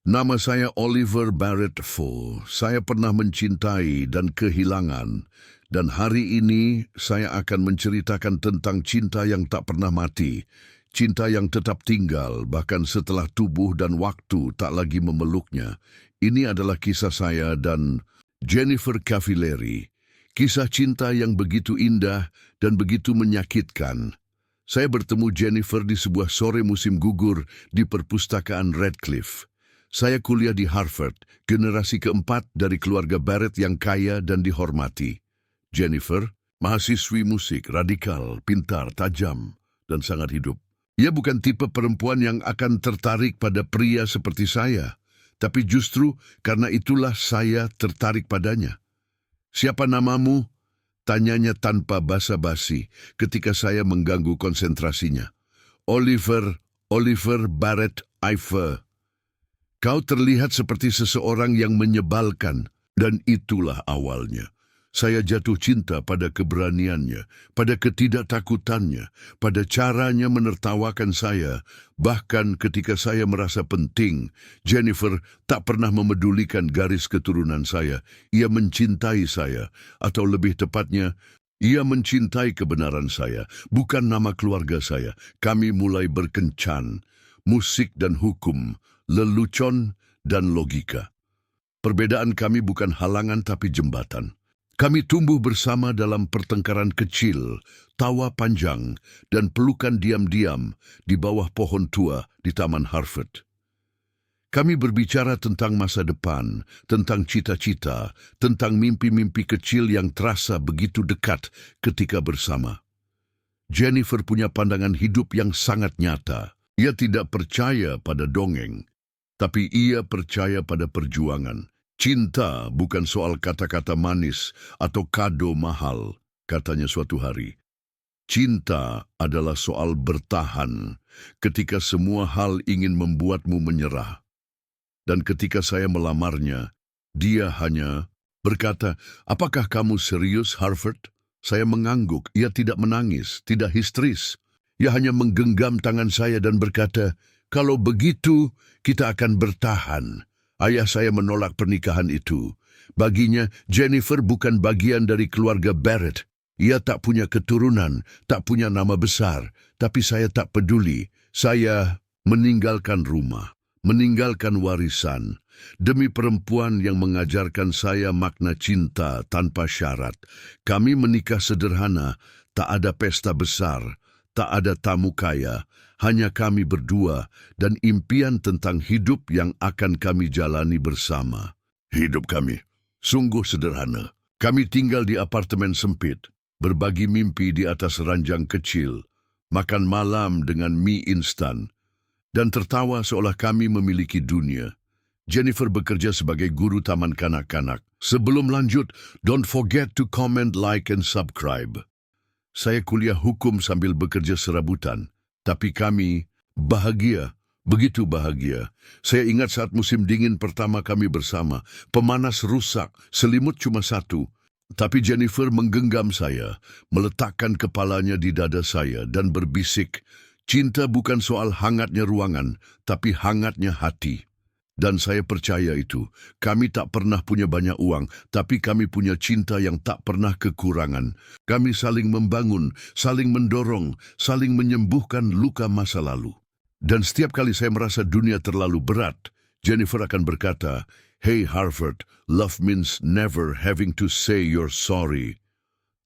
Nama saya Oliver Barrett Foe. Saya pernah mencintai dan kehilangan. Dan hari ini saya akan menceritakan tentang cinta yang tak pernah mati. Cinta yang tetap tinggal bahkan setelah tubuh dan waktu tak lagi memeluknya. Ini adalah kisah saya dan Jennifer Cavalieri. Kisah cinta yang begitu indah dan begitu menyakitkan. Saya bertemu Jennifer di sebuah sore musim gugur di perpustakaan Radcliffe. Saya kuliah di Harvard, generasi keempat dari keluarga Barrett yang kaya dan dihormati. Jennifer, mahasiswi musik, radikal, pintar, tajam, dan sangat hidup. Ia bukan tipe perempuan yang akan tertarik pada pria seperti saya, tapi justru karena itulah saya tertarik padanya. "Siapa namamu?" Tanyanya tanpa basa-basi ketika saya mengganggu konsentrasinya. Oliver Barrett Iver. Kau terlihat seperti seseorang yang menyebalkan, dan itulah awalnya. Saya jatuh cinta pada keberaniannya, pada ketidaktakutannya, pada caranya menertawakan saya. Bahkan ketika saya merasa penting, Jennifer tak pernah memedulikan garis keturunan saya. Ia mencintai saya, atau lebih tepatnya, ia mencintai kebenaran saya, bukan nama keluarga saya. Kami mulai berkencan, musik dan hukum, lelucon dan logika. Perbedaan kami bukan halangan tapi jembatan. Kami tumbuh bersama dalam pertengkaran kecil, tawa panjang, dan pelukan diam-diam di bawah pohon tua di Taman Harvard. Kami berbicara tentang masa depan, tentang cita-cita, tentang mimpi-mimpi kecil yang terasa begitu dekat ketika bersama. Jennifer punya pandangan hidup yang sangat nyata. Ia tidak percaya pada dongeng, tapi ia percaya pada perjuangan. Cinta bukan soal kata-kata manis atau kado mahal, katanya suatu hari. Cinta adalah soal bertahan ketika semua hal ingin membuatmu menyerah. Dan ketika saya melamarnya, dia hanya berkata, "Apakah kamu serius, Harvard?" Saya mengangguk. Ia tidak menangis, tidak histeris. Ia hanya menggenggam tangan saya dan berkata, "Kalau begitu, kita akan bertahan." Ayah saya menolak pernikahan itu. Baginya, Jennifer bukan bagian dari keluarga Barrett. Ia tak punya keturunan, tak punya nama besar. Tapi saya tak peduli. Saya meninggalkan rumah, meninggalkan warisan, demi perempuan yang mengajarkan saya makna cinta tanpa syarat. Kami menikah sederhana, tak ada pesta besar, tak ada tamu kaya, hanya kami berdua dan impian tentang hidup yang akan kami jalani bersama. Hidup kami sungguh sederhana. Kami tinggal di apartemen sempit, berbagi mimpi di atas ranjang kecil, makan malam dengan mie instan, dan tertawa seolah kami memiliki dunia. Jennifer bekerja sebagai guru taman kanak-kanak. Sebelum lanjut, don't forget to comment, like, and subscribe. Saya kuliah hukum sambil bekerja serabutan, tapi kami bahagia, begitu bahagia. Saya ingat saat musim dingin pertama kami bersama, pemanas rusak, selimut cuma satu. Tapi Jennifer menggenggam saya, meletakkan kepalanya di dada saya dan berbisik, "Cinta bukan soal hangatnya ruangan, tapi hangatnya hati." Dan saya percaya itu. Kami tak pernah punya banyak uang, tapi kami punya cinta yang tak pernah kekurangan. Kami saling membangun, saling mendorong, saling menyembuhkan luka masa lalu. Dan setiap kali saya merasa dunia terlalu berat, Jennifer akan berkata, "Hey Harvard, love means never having to say you're sorry."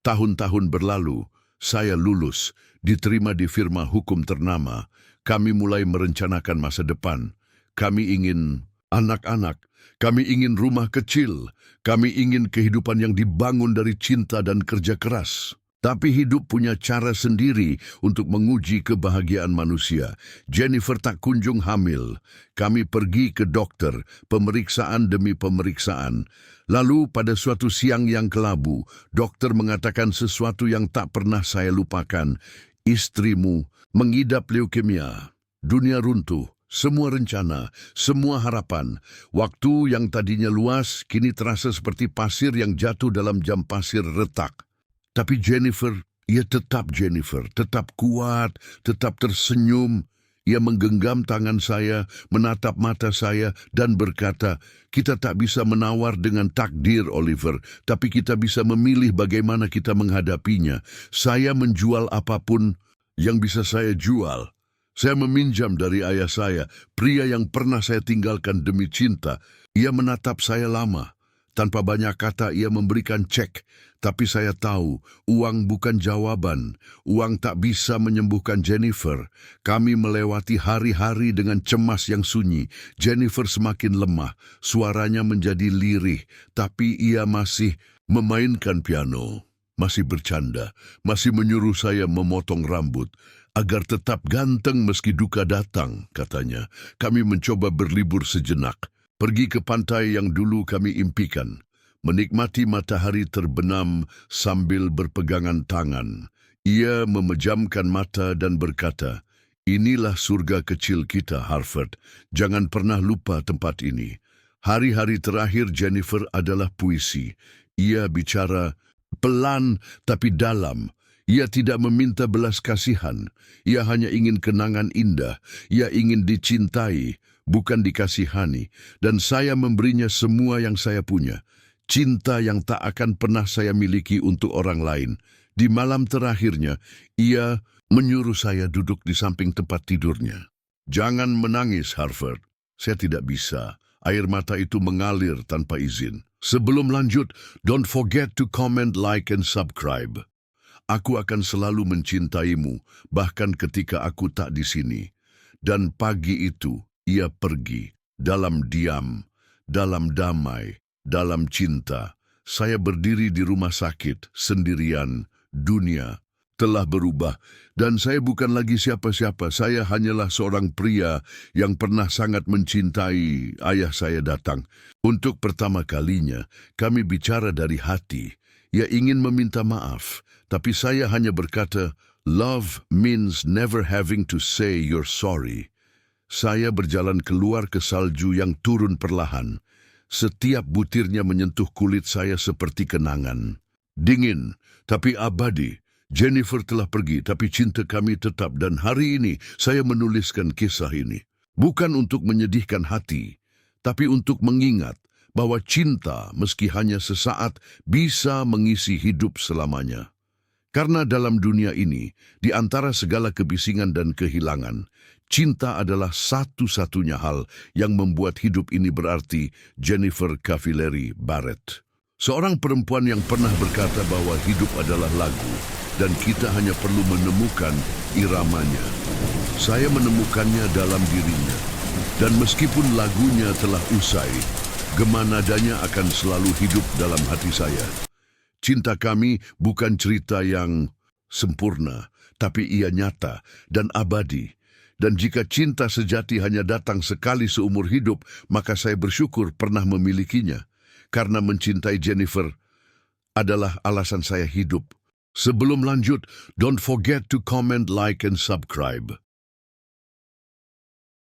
Tahun-tahun berlalu, saya lulus, diterima di firma hukum ternama. Kami mulai merencanakan masa depan. Kami ingin anak-anak, kami ingin rumah kecil, kami ingin kehidupan yang dibangun dari cinta dan kerja keras. Tapi hidup punya cara sendiri untuk menguji kebahagiaan manusia. Jennifer tak kunjung hamil. Kami pergi ke dokter, pemeriksaan demi pemeriksaan. Lalu pada suatu siang yang kelabu, dokter mengatakan sesuatu yang tak pernah saya lupakan. "Istrimu mengidap leukemia." Dunia runtuh. Semua rencana, semua harapan. Waktu yang tadinya luas, kini terasa seperti pasir yang jatuh dalam jam pasir retak. Tapi Jennifer, ia tetap Jennifer, tetap kuat, tetap tersenyum. Ia menggenggam tangan saya, menatap mata saya, dan berkata, "Kita tak bisa menawar dengan takdir, Oliver, tapi kita bisa memilih bagaimana kita menghadapinya. Saya menjual apapun yang bisa saya jual. Saya meminjam dari ayah saya, pria yang pernah saya tinggalkan demi cinta. Ia menatap saya lama. Tanpa banyak kata ia memberikan cek, tapi saya tahu uang bukan jawaban. Uang tak bisa menyembuhkan Jennifer. Kami melewati hari-hari dengan cemas yang sunyi. Jennifer semakin lemah, suaranya menjadi lirih, tapi ia masih memainkan piano, masih bercanda, masih menyuruh saya memotong rambut. Agar tetap ganteng meski duka datang, katanya. Kami mencoba berlibur sejenak. Pergi ke pantai yang dulu kami impikan, menikmati matahari terbenam sambil berpegangan tangan. Ia memejamkan mata dan berkata, "Inilah surga kecil kita, Harvard. Jangan pernah lupa tempat ini." Hari-hari terakhir Jennifer adalah puisi. Ia bicara pelan tapi dalam. Ia tidak meminta belas kasihan. Ia hanya ingin kenangan indah. Ia ingin dicintai, bukan dikasihani, dan saya memberinya semua yang saya punya. Cinta yang tak akan pernah saya miliki untuk orang lain. Di malam terakhirnya, ia menyuruh saya duduk di samping tempat tidurnya. "Jangan menangis, Harvard." Saya tidak bisa. Air mata itu mengalir tanpa izin. "Sebelum lanjut, don't forget to comment, like, and subscribe. Aku akan selalu mencintaimu, bahkan ketika aku tak di sini." Dan pagi itu, ia pergi, dalam diam, dalam damai, dalam cinta. Saya berdiri di rumah sakit, sendirian. Dunia telah berubah, dan saya bukan lagi siapa-siapa. Saya hanyalah seorang pria yang pernah sangat mencintai. Ayah saya datang. Untuk pertama kalinya, kami bicara dari hati. Ia ingin meminta maaf, tapi saya hanya berkata, "Love means never having to say you're sorry." Saya berjalan keluar ke salju yang turun perlahan. Setiap butirnya menyentuh kulit saya seperti kenangan. Dingin, tapi abadi. Jennifer telah pergi, tapi cinta kami tetap. Dan hari ini saya menuliskan kisah ini. Bukan untuk menyedihkan hati, tapi untuk mengingat bahwa cinta, meski hanya sesaat, bisa mengisi hidup selamanya. Karena dalam dunia ini, di antara segala kebisingan dan kehilangan, cinta adalah satu-satunya hal yang membuat hidup ini berarti. Jennifer Cavalieri Barrett. Seorang perempuan yang pernah berkata bahwa hidup adalah lagu, dan kita hanya perlu menemukan iramanya. Saya menemukannya dalam dirinya, dan meskipun lagunya telah usai, gema nadanya akan selalu hidup dalam hati saya. Cinta kami bukan cerita yang sempurna, tapi ia nyata dan abadi. Dan jika cinta sejati hanya datang sekali seumur hidup, maka saya bersyukur pernah memilikinya. Karena mencintai Jennifer adalah alasan saya hidup. Sebelum lanjut, don't forget to comment, like, and subscribe.